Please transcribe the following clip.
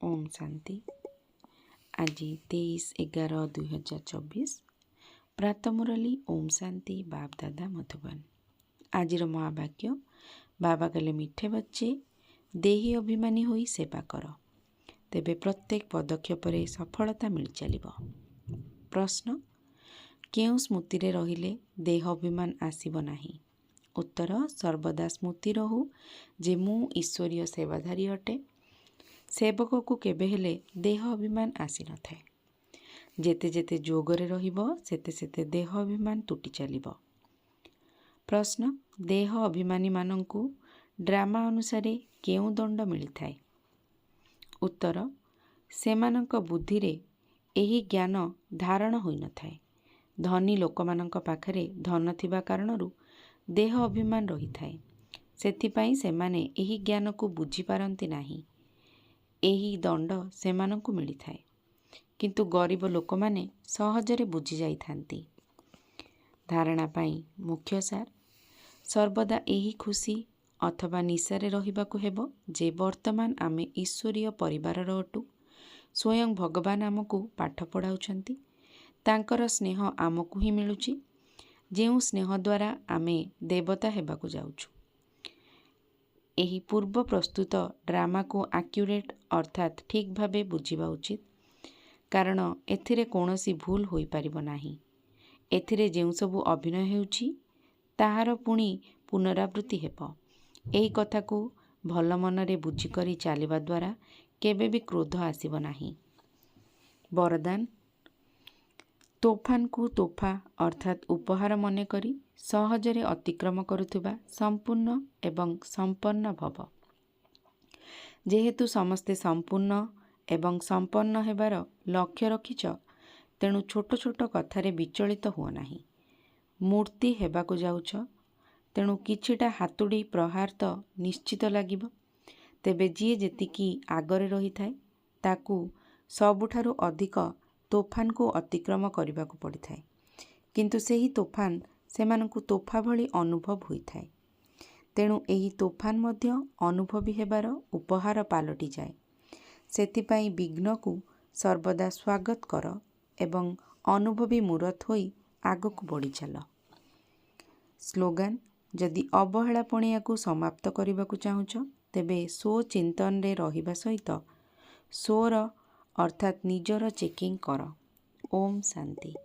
ओम शांति। आज 23/11/2024 प्रातः मुरली ओम शांति बाप दादा मधुबन। आज महावाक्य बाबा कहले मिठे बच्चे देही अभिमानी होई सेवा कर, तेबे प्रत्येक पदक्षेप सफलता मिल चलिब। प्रश्न, केउं स्मृति रे रहिले देह अभिमान आसीब नाही? उत्तर, सर्वदा स्मृति रहू जे मु ईश्वरीय सेवाधारी अटे। सेवक को केबे हेले देह अभिमान आसी न थाए। जेते जेते जोगरे रहिबो सेते सेते देह अभिमान तुटी चलिबो। प्रश्न, देह अभिमानी मानंकु ड्रामा अनुसारे केउं दंड मिली थाए? उत्तर, सेमानंक बुद्धि रे एही ज्ञान धारण होई न थाए। धनी लोकमानंक पाखरे धन थिबा कारणरू देह अभिमान रही थाए। सेथिपाई सेमाने एही ज्ञान को बुझी पारंती नाही। एही दंड सेमानंकु मिली थाए, किंतु गरीब लोकमाने सहजरे बुझी जाई थांती। धारणा पाई मुख्य सार, सर्वदा एही खुशी अथवा निशारे रहिबाकु हेबो जे वर्तमान आमे ईश्वरीय परिवारर अटु। स्वयं भगवान आमकु पाठ पढ़ाउछंती, तांकर स्नेह आमकु ही मिलुची, जेउ स्नेह द्वारा आमे देवता हेबाकु जाउछु। एही पूर्व प्रस्तुत ड्रामा को एक्यूरेट अर्थात ठीक भावे बुझिबा उचित, कारण एथिरे कोनोसी भूल होई पारिबो नाही। एथिरे जेउ सबु अभिनय हेउची ताहार पुणी पुनरावृत्ति हेबो। एही कथा को भल मनरे बुझी करी चालिबा द्वारा केबे भी क्रोध आसिबो नाही। वरदान, तोफान को तोफा अर्थात उपहार मने करी सहजरे अतिक्रम करुथिबा संपूर्ण एवं संपन्न भव। जेहेतु समस्ते संपूर्ण एवं संपन्न हेबार लक्ष्य रखिच, तेणु छोट छोट कथारे विचलित हुओ नाही। मूर्ति हेबाकु जाउछ, तेणु किछिटा हातुड़ी प्रहार तो निश्चित लागिब। तेबे जी जेतिकी आगरे रही थाए ताकू सबुठारु अधिक तोफान को अतिक्रम करिबाकु पड़ी थाए, किंतु सेही तोफान सेमानंकु तोफा भली अनुभव होई थाए। तेणु एही तोफान मध्य अनुभवी हेबार उपहार पालटी जाए। सेथिपाई विघ्न को सर्वदा स्वागत कर एवं अनुभवी मूरत होई आगकु बढ़ी चल। स्लोगान, जदि अवहेलापणिया को समाप्त करिबाकु चाहुछ, तेबे सो चिंतन रे रहिबा सहित सोर अर्थात निजर चेकिंग कर। ओम शांति।